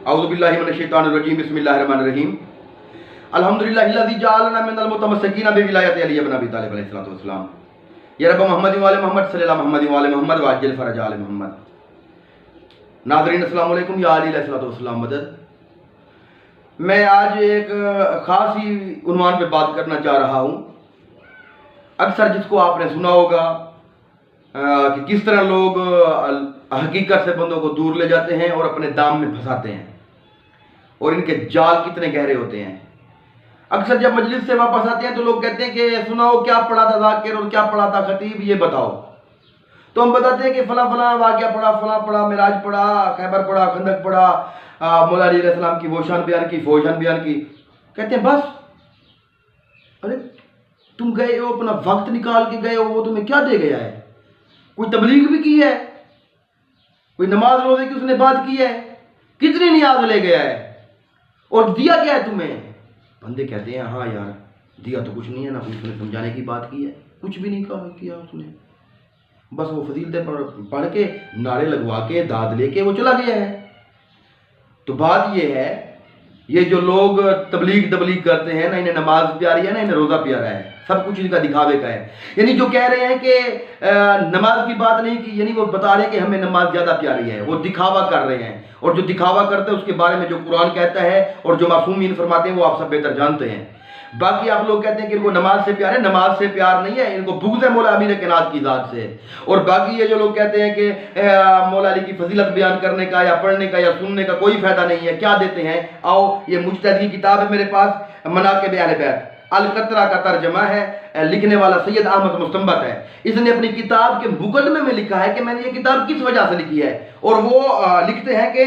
اعوذ باللہ من الشیطان الرجیم بسم اللہ الرحمن الرحیم الحمدللہ الذی جعلنا من المتمسکین بولایت علی بن ابی طالب علیہ السلام یا رب محمد و آل محمد صلی اللہ محمد و آل محمد وعجل فرج آل محمد۔ ناظرین السلام علیکم، یا علی علیہ السلام مدد۔ میں آج ایک خاص ہی عنوان پہ بات کرنا چاہ رہا ہوں۔ اکثر جس کو آپ نے سنا ہوگا کہ کس طرح لوگ حقیقت سے بندوں کو دور لے جاتے ہیں اور اپنے دام میں پھنساتے ہیں، اور ان کے جال کتنے گہرے ہوتے ہیں۔ اکثر جب مجلس سے واپس آتے ہیں تو لوگ کہتے ہیں کہ سناؤ کیا پڑھا تھا ذاکر اور کیا پڑھا تھا خطیب، یہ بتاؤ۔ تو ہم بتاتے ہیں کہ فلاں فلاں واقعہ پڑھا، فلاں پڑھا، معراج پڑھا، خیبر پڑھا، خندق پڑھا، مولا علی علیہ السلام کی وہ شان بیان کی، فوج شان بیان کی۔ کہتے ہیں بس، ارے تم گئے ہو، اپنا وقت نکال کے گئے ہو، وہ تمہیں کیا دے گیا ہے؟ کوئی تبلیغ بھی کی ہے؟ کوئی نماز روزے کی اس نے بات کی ہے؟ کتنی نیاز لے گیا ہے اور دیا کیا ہے تمہیں؟ بندے کہتے ہیں ہاں یار دیا تو کچھ نہیں ہے، نہ کچھ نے سمجھانے کی بات کی ہے، کچھ بھی نہیں کیا اس نے، بس وہ فضیلتیں پڑھ کے نعرے لگوا کے داد لے کے وہ چلا گیا ہے۔ تو بات یہ ہے، یہ جو لوگ تبلیغ کرتے ہیں، نہ انہیں نماز پیاری ہے نہ انہیں روزہ پیارا ہے، سب کچھ ان کا دکھاوے کا ہے۔ یعنی جو کہہ رہے ہیں کہ نماز کی بات نہیں کی، یعنی وہ بتا رہے ہیں کہ ہمیں نماز زیادہ پیاری ہے، وہ دکھاوا کر رہے ہیں، اور جو دکھاوا کرتے ہیں اس کے بارے میں جو قرآن کہتا ہے اور جو معصومین فرماتے ہیں وہ آپ سب بہتر جانتے ہیں۔ باقی آپ لوگ کہتے ہیں کہ ان کو نماز سے پیار ہے، نماز سے پیار نہیں ہے، ان کو بغض ہے مولا امیر کائنات کی ذات سے۔ اور باقی یہ جو لوگ کہتے ہیں کہ مولا علی کی فضیلت بیان کرنے کا یا پڑھنے کا یا سننے کا کوئی فائدہ نہیں ہے، کیا دیتے ہیں؟ آؤ، یہ مجتہد کی کتاب ہے میرے پاس، مناقب اہل بیت، القطرہ کا ترجمہ ہے، لکھنے والا سید احمد مستنبط ہے۔ اس نے اپنی کتاب کے مقدمے میں لکھا ہے کہ میں نے یہ کتاب کس وجہ سے لکھی ہے، اور وہ لکھتے ہیں کہ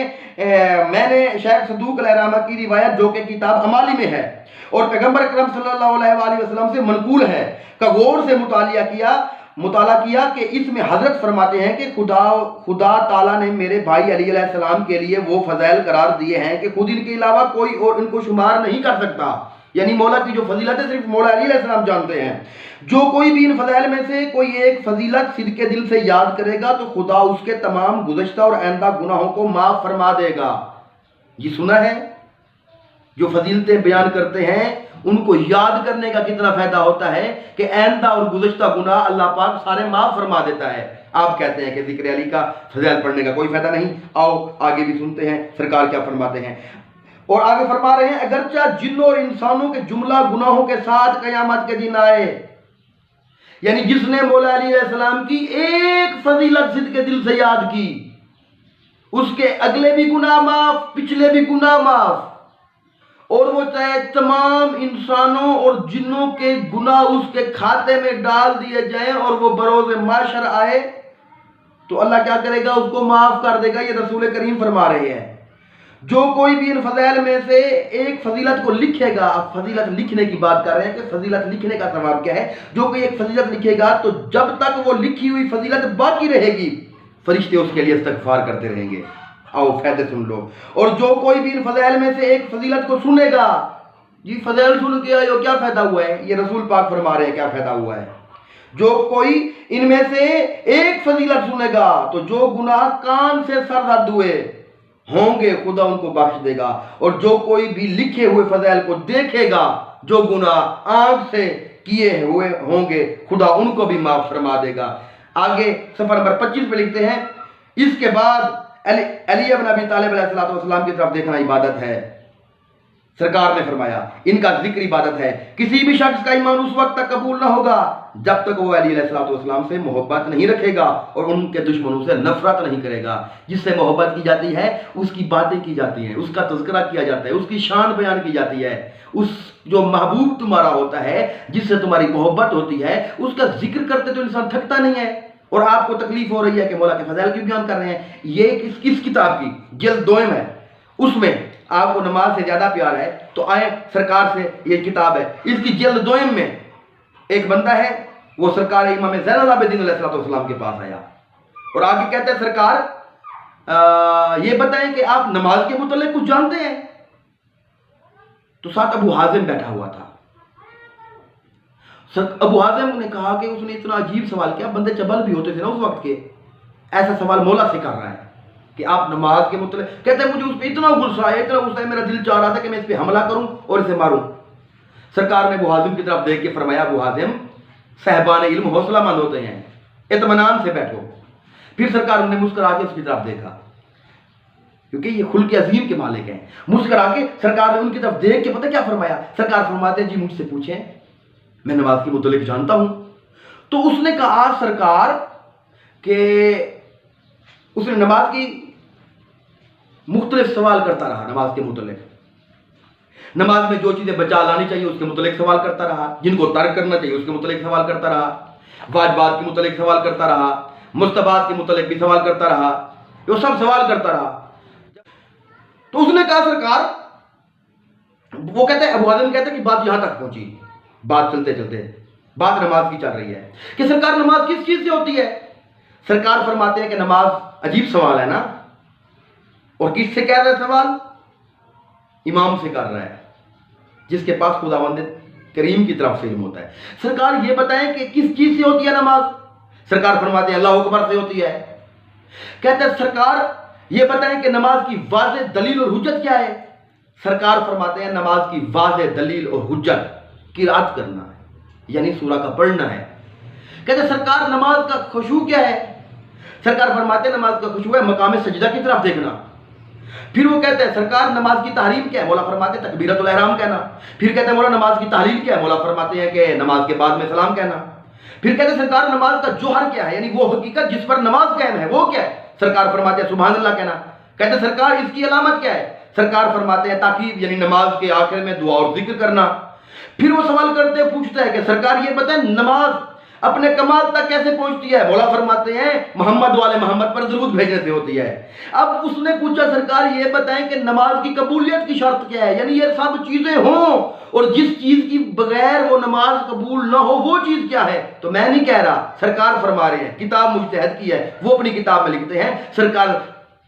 میں نے شیخ صدوق علیہ رحمہ کی روایت جو کہ کتاب امالی میں ہے اور پیغمبر اکرم صلی اللہ علیہ وآلہ وسلم سے منقول ہے کا غور سے مطالعہ کیا کہ اس میں حضرت فرماتے ہیں کہ خدا تعالیٰ نے میرے بھائی علی علیہ السلام کے لیے وہ فضائل قرار دیے ہیں کہ خود ان کے علاوہ کوئی اور ان کو شمار نہیں کر سکتا۔ یعنی مولا کی جو فضیلت ہے صرف مولا علی علیہ السلام جانتے ہیں۔ جو کوئی بھی ان فضائل میں سے کوئی ایک فضیلت صدقے دل سے یاد کرے گا تو خدا اس کے تمام گزشتہ اور آئندہ گناہوں کو معاف فرما دے گا۔ یہ سنا ہے؟ جو فضیلتیں بیان کرتے ہیں ان کو یاد کرنے کا کتنا فائدہ ہوتا ہے کہ آئندہ اور گزشتہ گناہ اللہ پاک سارے معاف فرما دیتا ہے۔ آپ کہتے ہیں کہ ذکر علی کا فضائل پڑھنے کا کوئی فائدہ نہیں۔ آؤ آگے بھی سنتے ہیں سرکار کیا فرماتے ہیں۔ اور آگے فرما رہے ہیں اگرچہ جنوں اور انسانوں کے جملہ گناہوں کے ساتھ قیامت کے دن آئے، یعنی جس نے مولا علی علیہ السلام کی ایک فضیلت صدقے دل سے یاد کی، اس کے اگلے بھی گناہ معاف، پچھلے بھی گناہ معاف، اور وہ چاہے تمام انسانوں اور جنوں کے گناہ اس کے کھاتے میں ڈال دیے جائیں اور وہ بروز محشر آئے تو اللہ کیا کرے گا؟ اس کو معاف کر دے گا۔ یہ رسول کریم فرما رہے ہیں جو کوئی بھی ان فضائل میں سے ایک فضیلت کو لکھے گا، آپ فضیلت لکھنے کی بات کر رہے ہیں کہ فضیلت لکھنے کا ثواب کیا ہے، جو کوئی ایک فضیلت لکھے گا تو جب تک وہ لکھی ہوئی فضیلت باقی رہے گی فرشتے اس کے لیے استغفار کرتے رہیں گے۔ آؤ فائدے سن لو۔ اور جو کوئی بھی ان فضائل میں سے ایک فضیلت کو سنے گا، جی فضائل سن کے آئے ہو کیا فائدہ ہوا ہے؟ یہ رسول پاک فرما رہے ہیں کیا فائدہ ہوا ہے۔ جو کوئی ان میں سے ایک فضیلت سنے گا تو جو گناہ کان سے سرزد ہوئے ہوں گے خدا ان کو بخش دے گا، اور جو کوئی بھی لکھے ہوئے فضائل کو دیکھے گا، جو گناہ آنکھ سے کیے ہوئے ہوں گے خدا ان کو بھی معاف فرما دے گا۔ آگے صفحہ نمبر 25 پہ لکھتے ہیں اس کے بعد علی بن ابی طالب علیہ السلام کی طرف دیکھنا عبادت ہے۔ سرکار نے فرمایا ان کا ذکر عبادت ہے، کسی بھی شخص کا ایمان اس وقت تک قبول نہ ہوگا جب تک وہ علی علیہ السلام سے محبت نہیں رکھے گا اور ان کے دشمنوں سے نفرت نہیں کرے گا۔ جس سے محبت کی جاتی ہے اس کی باتیں کی جاتی ہیں، اس کا تذکرہ کیا جاتا ہے، اس کی شان بیان کی جاتی ہے۔ اس جو محبوب تمہارا ہوتا ہے، جس سے تمہاری محبت ہوتی ہے، اس کا ذکر کرتے تو انسان تھکتا نہیں ہے۔ اور آپ کو تکلیف ہو رہی ہے کہ مولا کے فضائل کیوں بیان کر رہے ہیں؟ یہ کس کتاب کی جلد 2 ہے، اس میں آپ کو نماز سے زیادہ پیار ہے تو آئیں سرکار سے یہ کتاب ہے، اس کی جلد 2 میں ایک بندہ ہے وہ سرکار امام زین العابدین علیہ السلام کے پاس آیا اور آگے کہتے ہیں سرکار یہ بتائیں کہ آپ نماز کے متعلق کچھ جانتے ہیں؟ تو ساتھ ابو حازم بیٹھا ہوا تھا۔ ابو حازم نے کہا کہ اس نے اتنا عجیب سوال کیا، بندے چبل بھی ہوتے تھے نا اس وقت کے، ایسا سوال مولا سے کر رہا ہے کہ آپ نماز کے متعلق کہتے ہیں مجھے اس پہ اتنا غصہ ہے میرا دل چاہ رہا تھا کہ میں اس پہ حملہ کروں اور اسے ماروں. سرکار نے ابو حازم کی طرف دیکھ کے فرمایا ابو حازم صاحبان علم حوصلہ مند ہوتے ہیں، اطمینان سے بیٹھو. پھر سرکار نے مسکرا کے اس کی طرف دیکھا کیونکہ یہ خلق عظیم کے مالک ہیں. مسکرا کے سرکار نے ان کی طرف دیکھ کے پتہ کیا فرمایا؟ سرکار فرماتے ہیں جی مجھ سے پوچھیں، میں نماز کے متعلق جانتا ہوں. تو اس نے کہا سرکار کہ اس نے نماز کی مختلف سوال کرتا رہا. نماز کے متعلق نماز میں جو چیزیں بچا لانی چاہیے اس کے متعلق سوال کرتا رہا، جن کو ترک کرنا چاہیے اس کے متعلق سوال کرتا رہا، واجبات کے متعلق سوال کرتا رہا، مستحبات کے متعلق بھی سوال کرتا رہا، وہ سب سوال کرتا رہا. تو اس نے کہا سرکار، وہ کہتے ہیں ابو حازم کہتے ہیں کہ بات یہاں تک پہنچی، بات چلتے چلتے بات نماز کی چل رہی ہے کہ سرکار نماز کس چیز سے ہوتی ہے؟ سرکار فرماتے ہیں کہ نماز عجیب سوال ہے نا، اور کس سے کر رہا ہے سوال؟ امام سے کر رہا ہے جس کے پاس خداوند کریم کی طرف سے علم ہوتا ہے. سرکار یہ بتائیں کہ کس چیز سے ہوتی ہے نماز؟ سرکار فرماتے ہیں اللہ اکبر سے ہوتی ہے. کہتے ہیں سرکار یہ بتائیں کہ نماز کی واضح دلیل اور حجت کیا ہے؟ سرکار فرماتے ہیں نماز کی واضح دلیل اور حجت قرات کرنا ہے، یعنی سورہ کا پڑھنا ہے. کہتے ہیں سرکار نماز کا خشوع کیا ہے؟ سرکار فرماتے ہیں نماز کا خشوع ہے مقام سجدہ کی طرف دیکھنا. پھر وہ کہتے ہیں سرکار نماز کی تحریم کیا ہے؟ مولا فرماتے ہیں تکبیرۃ الاحرام کہنا. پھر کہتے ہیں مولا نماز کی تحلیل کیا ہے؟ مولا فرماتے ہیں کہ نماز کے بعد میں سلام کہنا. پھر کہتے ہیں سرکار نماز کا جوہر کیا ہے، یعنی وہ حقیقت جس پر نماز قائم ہے وہ کیا ہے؟ سرکار فرماتے ہیں سبحان اللہ کہنا. کہتے ہیں سرکار اس کی علامت کیا ہے؟ سرکار فرماتے ہیں تاکید، یعنی نماز کے آخر میں دعا اور ذکر کرنا. پھر وہ سوال کرتے پوچھتا ہے کہ سرکار یہ بتائیں نماز اپنے کمال تک کیسے پہنچتی ہے؟ مولا فرماتے ہیں محمد والے محمد پر درود بھیجنے سے ہوتی ہے. اب اس نے پوچھا سرکار یہ بتائیں کہ نماز کی قبولیت کی شرط کیا ہے، یعنی یہ سب چیزیں ہوں اور جس چیز کی بغیر وہ نماز قبول نہ ہو وہ چیز کیا ہے؟ تو میں نہیں کہہ رہا، سرکار فرما رہے ہیں، کتاب مجتہد کی ہے، وہ اپنی کتاب میں لکھتے ہیں. سرکار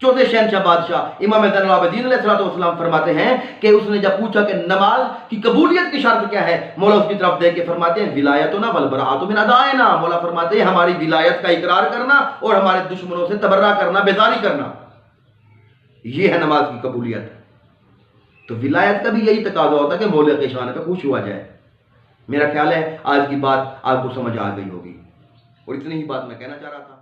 چوتھے شہنشاہ بادشاہ امام زین العابدین علیہ السلام فرماتے ہیں کہ اس نے جب پوچھا کہ نماز کی قبولیت کی شرط کیا ہے، مولا اس کی طرف دیکھ کے فرماتے ہیں ولایتنا والبراءۃ من ادائنا. مولا فرماتے ہیں ہماری ولایت کا اقرار کرنا اور ہمارے دشمنوں سے تبرہ کرنا، بیزاری کرنا، یہ ہے نماز کی قبولیت. تو ولایت کا بھی یہی تقاضا ہوتا ہے کہ مولا کے شان پہ خوش ہوا جائے. میرا خیال ہے آج کی بات آپ کو سمجھ آ گئی ہوگی، اور اتنی ہی بات میں کہنا چاہ رہا تھا.